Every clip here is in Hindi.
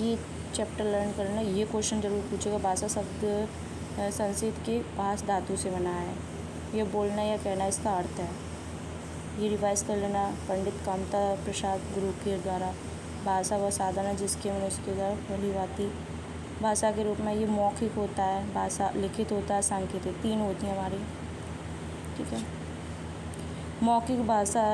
ये चैप्टर लर्न करना। ये क्वेश्चन जरूर पूछेगा। भाषा शब्द संस्कृत के पास धातु से बना है। ये बोलना या कहना इसका अर्थ है। ये रिवाइज कर लेना। पंडित कामता प्रसाद गुरु के द्वारा भाषा व साधन है जिसके मनुष्य के द्वारा भली भांति भाषा के रूप में। ये मौखिक होता है, भाषा लिखित होता है, सांकेतिक, 3 होती हैं हमारी। ठीक है। मौखिक भाषा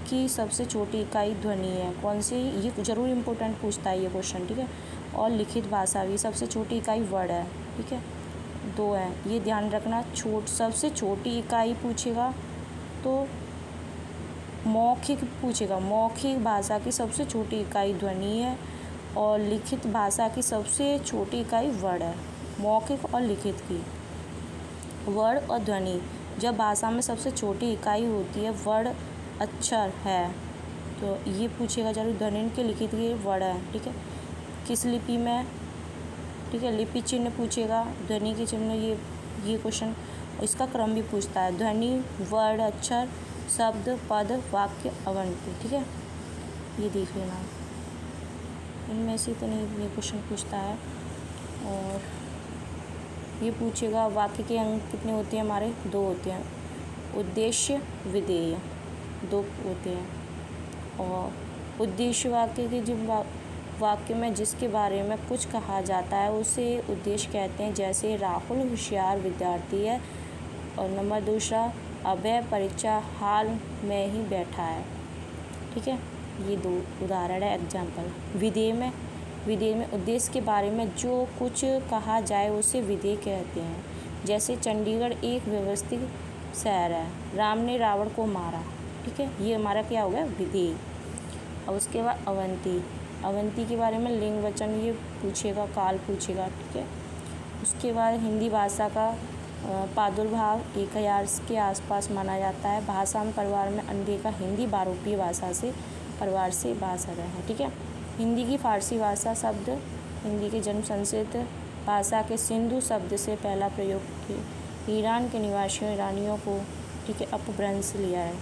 की सबसे छोटी इकाई ध्वनि है। कौन सी? ये जरूर इम्पोर्टेंट पूछता है ये क्वेश्चन। ठीक है। और लिखित भाषा भी सबसे छोटी इकाई वर्ड है। ठीक है। 2 है, ये ध्यान रखना। सबसे छोटी इकाई पूछेगा तो मौखिक पूछेगा। मौखिक भाषा की सबसे छोटी इकाई ध्वनि है और लिखित भाषा की सबसे छोटी इकाई वर्ड है। मौखिक और लिखित की वर्ड और ध्वनि। जब भाषा में सबसे छोटी इकाई होती है वर्ड अक्षर है तो ये पूछेगा जरूर। ध्वनि के लिखित के वर्ड है। ठीक है। किस लिपि में? ठीक है, लिपि चिन्ह पूछेगा। ध्वनि के चिन्ह ये क्वेश्चन इसका क्रम भी पूछता है। ध्वनि, वर्ड, अक्षर, शब्द, पद, वाक्य, अवंती। ठीक है, ये देख लेना। इनमें से तो नहीं ये क्वेश्चन पूछता है। और ये पूछेगा वाक्य के अंग कितने होते हैं हमारे? 2 होते हैं। उद्देश्य, विधेय, 2 होते हैं। और उद्देश्य वाक्य के जो वाक्य में जिसके बारे में कुछ कहा जाता है उसे उद्देश्य कहते हैं। जैसे राहुल होशियार विद्यार्थी है। और नंबर 2 अभय परीक्षा हाल में ही बैठा है। ठीक है, ये 2 उदाहरण है, एग्जाम्पल। विधेय में उद्देश्य के बारे में जो कुछ कहा जाए उसे विधेय कहते हैं। जैसे चंडीगढ़ एक व्यवस्थित शहर है। राम ने रावण को मारा। ठीक है, ये हमारा क्या हो गया? विधेय। और उसके बाद अवंती के बारे में लिंग वचन ये पूछेगा, काल पूछेगा। ठीक है। उसके बाद हिंदी भाषा का प्रादुर्भाव 1000 के आसपास माना जाता है। भाषा में परिवार में अनदेखा हिंदी बहुरूपीय भाषा से परिवार से भाषा रहे हैं। ठीक है। हिंदी की फारसी भाषा शब्द हिंदी के जन्म संस्कृत भाषा के सिंधु शब्द से पहला प्रयोग ईरान के निवासियों ईरानियों को, ठीक है, अपभ्रंश लिया है।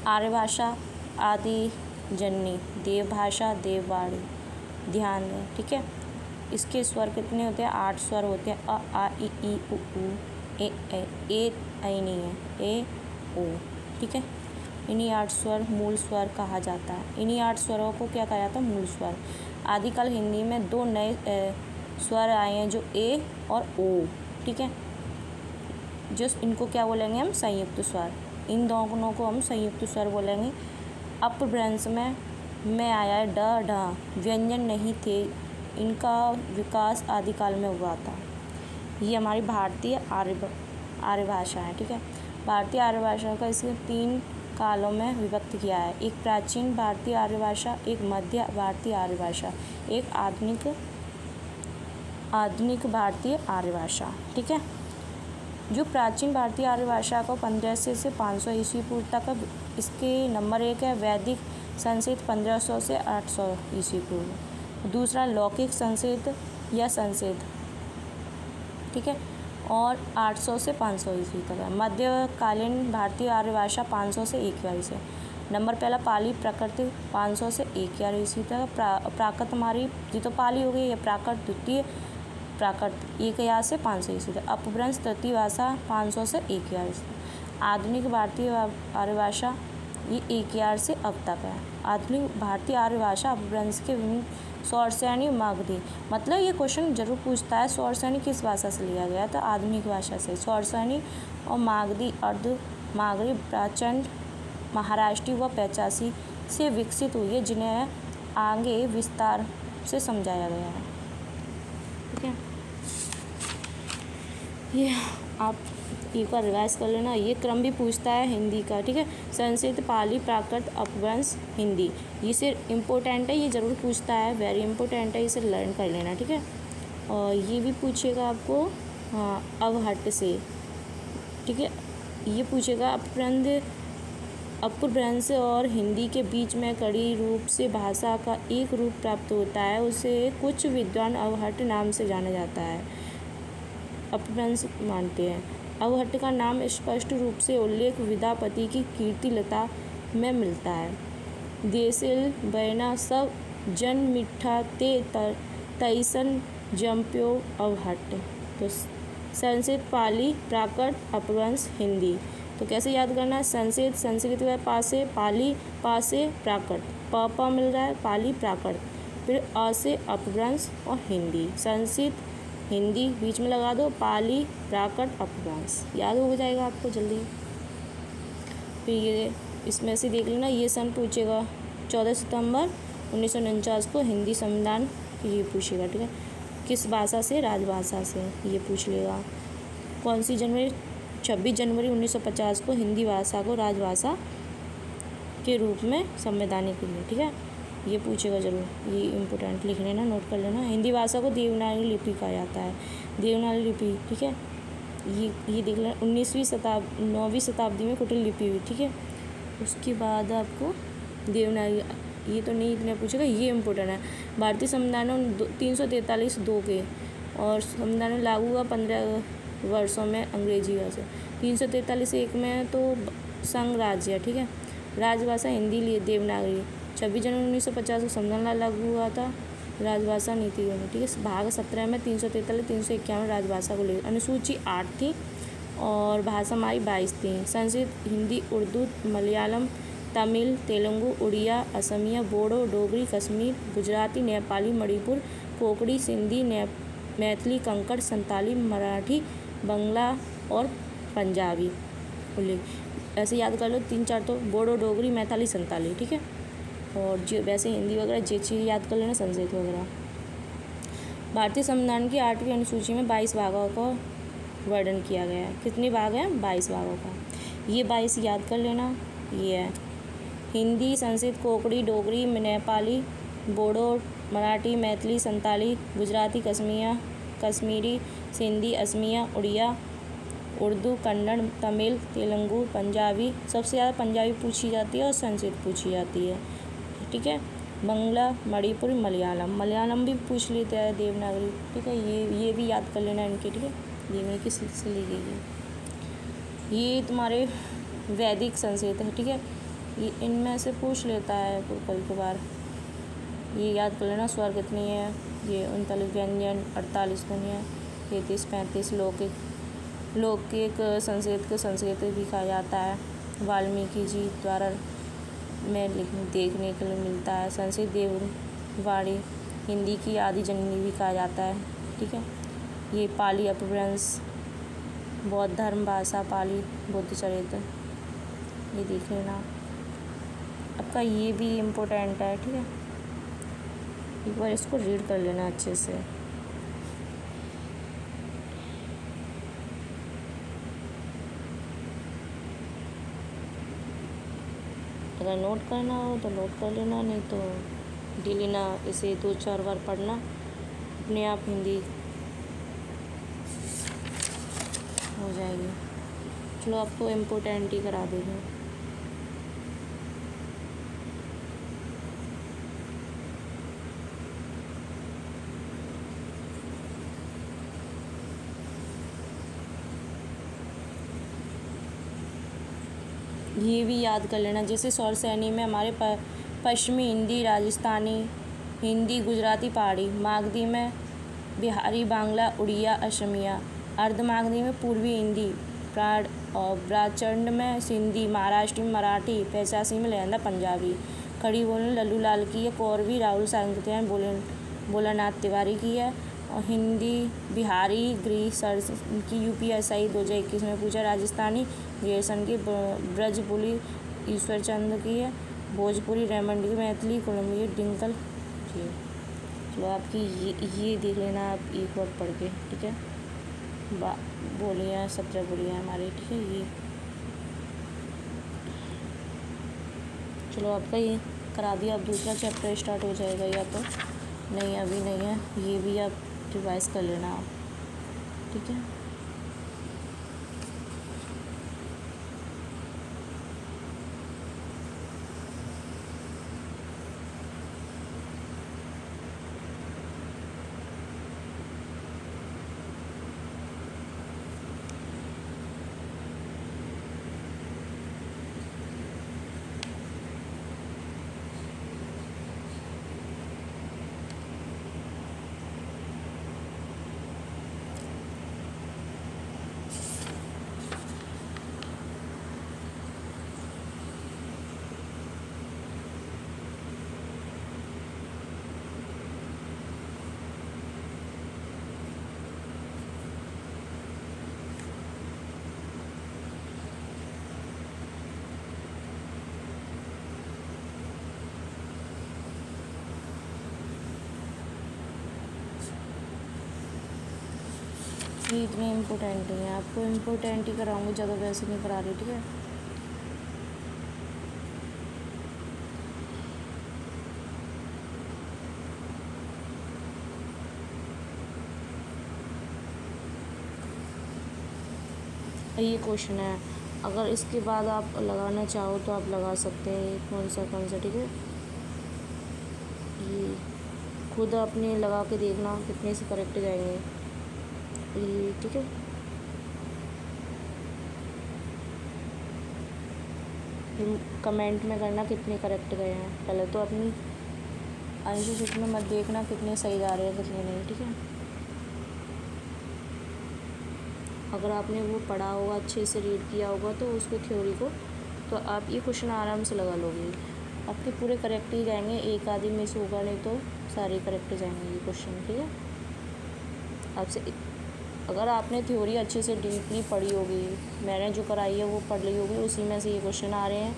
आर्य भाषा आदि जननी, देव भाषा देववाणी, ध्यान दें। ठीक है। इसके स्वर कितने होते हैं? 8 स्वर होते हैं। अ आ इ ई उ ए ऐ नहीं है, ए ओ। ठीक है। इन्हीं 8 स्वर मूल स्वर कहा जाता है। इन्हीं 8 स्वरों को क्या कहा जाता है? मूल स्वर। आदिकाल हिंदी में 2 नए स्वर आए हैं जो ए और ओ। ठीक है, जो इनको क्या बोलेंगे हम? संयुक्त स्वर। इन दोनों को हम संयुक्त स्वर बोलेंगे। अपभ्रंश में आया है ड ढ, व्यंजन नहीं थे, इनका विकास आदिकाल में हुआ था। ये हमारी भारतीय आर्य भाषा है। ठीक है। भारतीय आर्य भाषा का इसके 3 कालों में विभक्त किया है। एक प्राचीन भारतीय आर्य भाषा, एक मध्य भारतीय आर्य भाषा, एक आधुनिक भारतीय आर्य भाषा। ठीक है। जो प्राचीन भारतीय आर्य भाषा को 1500 से 500 ईस्वी पूर्व तक, इसके नंबर 1 है वैदिक संस्कृत 1500 से 800 ईस्वी पूर्व। दूसरा लौकिक संस्कृत या संस्कृत, ठीक है, और 800 से 500 ईस्वी तक है। मध्यकालीन भारतीय आर्य भाषा 500 से 1000 से। नंबर पहला पाली प्राकृत 500 से 1000 ईस्वी तक। प्राकृत हमारी जी तो पाली हो गई, ये प्राकृत द्वितीय प्राकृत 1000 से 500 ईस्वी तक। अपभ्रंश तृतीय भाषा 500 से 1000 ईस्वी। आधुनिक भारतीय आर्य भाषा ये 1000 से अब तक है। आधुनिक भारतीय आर्य भाषा अपभ्रंश के सौरसेनी मागधी, मतलब ये क्वेश्चन जरूर पूछता है सौरसेनी किस भाषा से लिया गया? तो आधुनिक भाषा से। सौरसेनी और मागधी अर्ध मागधी प्रचंड महाराष्ट्री व 85 से विकसित हुई है, जिन्हें आगे विस्तार से समझाया गया है। ठीक है, ये आप एक बार रिवाइज कर लेना। ये क्रम भी पूछता है हिंदी का। ठीक है, संस्कृत, पाली, प्राकृत, अपभ्रंश, हिंदी, ये सिर्फ इम्पोर्टेंट है, ये ज़रूर पूछता है, वेरी इंपॉर्टेंट है, इसे लर्न कर लेना। ठीक है। और ये भी पूछेगा आपको अवहट्ट से। ठीक है, ये पूछेगा अपभ्रंश और हिंदी के बीच में कड़ी रूप से भाषा का एक रूप प्राप्त होता है, उसे कुछ विद्वान अवहट्ट नाम से जाना जाता है। अपभ्रंश मानते हैं। अवहट्ट का नाम स्पष्ट रूप से उल्लेख विद्यापति की कीर्ति लता में मिलता है। देसिल, बैना सब जन मिठा ते तैसन जम्प्यो अवहट। तो संस्कृत, पाली, प्राकृत, अपभ्रंश, हिंदी। तो कैसे याद करना है? संस्कृत, संस्कृत के बाद पासे, पाली, पासे प्राकृत, प मिल रहा है, पाली प्राकृत, फिर अ से अपभ्रंश और हिंदी। संस्कृत, हिंदी बीच में लगा दो, पाली, प्राकृत, अपभ्रंश, याद हो जाएगा आपको जल्दी। फिर ये इसमें से देख लेना, ये सन पूछेगा 14 सितंबर 1949 को हिंदी संविधान ये पूछेगा, ठीक है। किस भाषा से? राजभाषा से, ये पूछ लेगा। कौन सी जनवरी? 26 जनवरी 1950 को हिंदी भाषा को राजभाषा के रूप में संवैधानिक के लिए, ठीक है, ये पूछेगा जरूर, ये इम्पोर्टेंट लिख लेना, नोट कर लेना। हिंदी भाषा को देवनागरी लिपि कहा जाता है, देवनागरी लिपि, ठीक है। ये देख लेना, 9वीं शताब्दी में कुटिल लिपि हुई, ठीक है। उसके बाद आपको देवनागरी, ये तो नहीं इतना पूछेगा, ये इम्पोर्टेंट है। भारतीय संविधान 343(2) के और संविधान लागू हुआ 15 वर्षों में अंग्रेजी भाषा। 343(1) में तो संघ राज्य है, ठीक है। राजभाषा हिंदी लिए देवनागरी। 26 जनवरी 1950 को संविधान लागू हुआ था राजभाषा नीति में, ठीक है। भाग 17 में 343, 351 राजभाषा को ले। अनुसूची 8 थी और भाषा हमारी 22 थी। संस्कृत, हिंदी, उर्दू, मलयालम, तमिल, तेलुगु, उड़िया, असमिया, बोडो, डोगरी, कश्मीर, गुजराती, नेपाली, मणिपुर, कोंकणी, सिंधी, मैथिली, कंकड़, संताली, मराठी, बंगला और पंजाबी। ऐसे याद कर लो 3-4, तो बोडो, डोगरी, मैथिली, संताली, ठीक है। और जो वैसे हिंदी वगैरह जे चीज़ याद कर लेना, संस्कृत वगैरह। भारतीय संविधान की 8वीं अनुसूची में 22 भागों का वर्णन किया गया है। कितने भाग हैं? 22 भागों का। ये 22 याद कर लेना। ये है हिंदी, संस्कृत, कोंकणी, डोगरी, नेपाली, बोडो, मराठी, मैथिली, संताली, गुजराती, कश्मीरी, सिंधी, असमिया, उड़िया, उर्दू, कन्नड़, तमिल, तेलुगु, पंजाबी। सबसे ज़्यादा पंजाबी पूछी जाती है और संस्कृत पूछी जाती है, ठीक है। बंगला, मणिपुरी, मलयालम भी पूछ लेते हैं, देवनागरी, ठीक है। ये भी याद कर लेना इनके, ठीक है। ये मैं किस से ली गई है? ये तुम्हारे वैदिक संस्कृत है, ठीक है। ये इनमें से पूछ लेता है कभी कभार, ये याद कर लेना। स्वर कितनी है? ये 39 व्यंजन, 48 ध्वनियाँ, 33-35 लौकिक संस्कृत भी कहा जाता है। वाल्मीकि जी द्वारा में देखने के लिए मिलता है। संस्कृत देववाणी हिंदी की आदि जननी भी कहा जाता है, ठीक है। ये पाली अपभ्रंश, बौद्ध धर्म भाषा पाली, बुद्ध चरित्र, ये देख लेना। आपका ये भी इम्पोर्टेंट है, ठीक है। एक बार इसको रीड कर लेना अच्छे से। अगर नोट करना हो तो नोट कर लेना, नहीं तो डेली ना इसे 2-4 बार पढ़ना, अपने आप हिंदी हो जाएगी। चलो आपको इम्पोर्टेंट ही करा देंगे। ये भी याद कर लेना, जैसे स्वर श्रेणी में हमारे पश्चिमी हिंदी, राजस्थानी हिंदी, गुजराती, पहाड़ी। मागधी में बिहारी, बांग्ला, उड़िया, असमिया। अर्ध मागधी में पूर्वी हिंदी, ब्राह्मण में सिंधी, महाराष्ट्री में मराठी, पैंचासी में लहंदा पंजाबी। खड़ी बोलने लल्लू लाल की है, कौरवी राहुल सांकृत्यायन भोलानाथ तिवारी की है। और हिंदी बिहारी सर की UPSI 2021 में पूछा। राजस्थानी ग्रेसन की ब्रजपुरी ईश्वर चंद्र की है। भोजपुरी रेमंड की। मैथिली कोलंबिया डिंकल जी। चलो आपकी ये देख लेना आप एक बार पढ़ के, ठीक है। बोलियाँ 17 बोलियाँ हमारी, ठीक है। ये चलो आपका ये करा दिया। अब दूसरा चैप्टर स्टार्ट हो जाएगा, या तो नहीं अभी नहीं है, ये भी आप रिवाइज कर लेना आप, ठीक है। ये इतने इम्पोर्टेंट नहीं है, आपको इम्पोर्टेंट ही कराऊंगी, ज़्यादा वैसे नहीं करा रही, ठीक है। ये क्वेश्चन है, अगर इसके बाद आप लगाना चाहो तो आप लगा सकते हैं, कौन सा, ठीक है। ये खुद आपने लगा के देखना कितने से करेक्ट जाएंगे ये, ठीक है। कमेंट में करना कितने करेक्ट गए हैं। पहले तो अपनी आंसर शीट में मत देखना कितने सही जा रहे हैं कितने नहीं, ठीक है। अगर आपने वो पढ़ा होगा, अच्छे से रीड किया होगा तो उसको थ्योरी को, तो आप ये क्वेश्चन आराम से लगा लोगे। आपके पूरे करेक्ट ही जाएंगे, एक आदमी मिस होगा नहीं तो सारे करेक्ट जाएंगे ये क्वेश्चन, ठीक है। आपसे अगर आपने थ्योरी अच्छे से डीपली पढ़ी होगी, मैंने जो कराई है वो पढ़ ली होगी, उसी में से ये क्वेश्चन आ रहे हैं।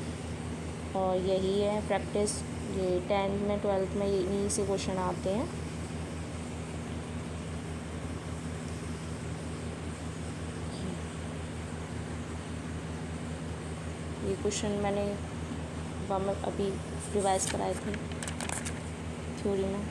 और यही है प्रैक्टिस, ये 10th में 12th में यहीं से क्वेश्चन आते हैं। ये क्वेश्चन मैंने अभी रिवाइज कराए थे थ्योरी में।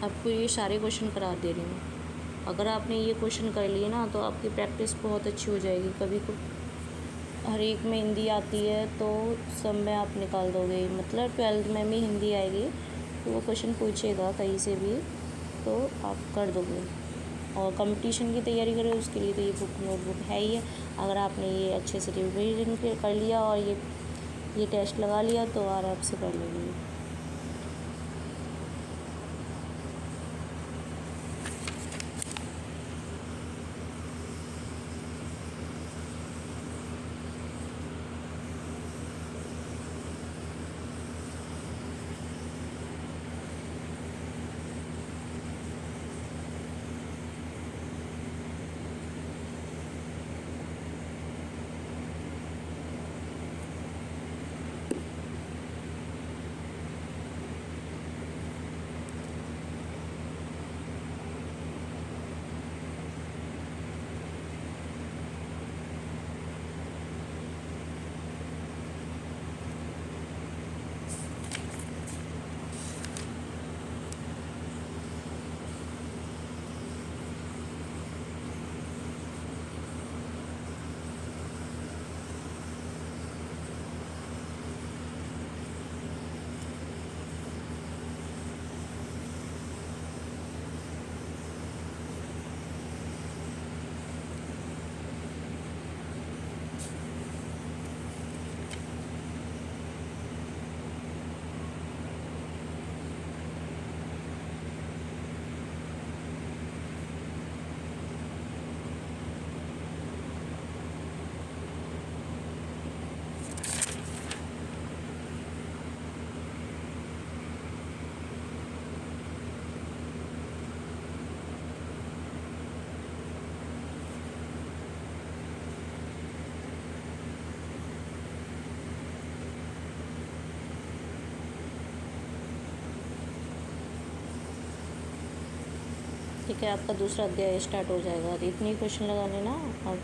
आपको ये सारे क्वेश्चन करा दे रही हूँ। अगर आपने ये क्वेश्चन कर लिए ना तो आपकी प्रैक्टिस बहुत अच्छी हो जाएगी। कभी को हर एक में हिंदी आती है तो सब में आप निकाल दोगे, मतलब 12th में भी हिंदी आएगी तो वो क्वेश्चन पूछेगा कहीं से भी तो आप कर दोगे। और कंपटीशन की तैयारी करें उसके लिए तो ये बुक नोटबुक है ही है। अगर आपने ये अच्छे से रिवीजन कर लिया और ये टेस्ट लगा लिया तो आराम से कर लेंगे। ठीक है, आपका दूसरा अध्याय स्टार्ट हो जाएगा। इतनी क्वेश्चन लगा लेना और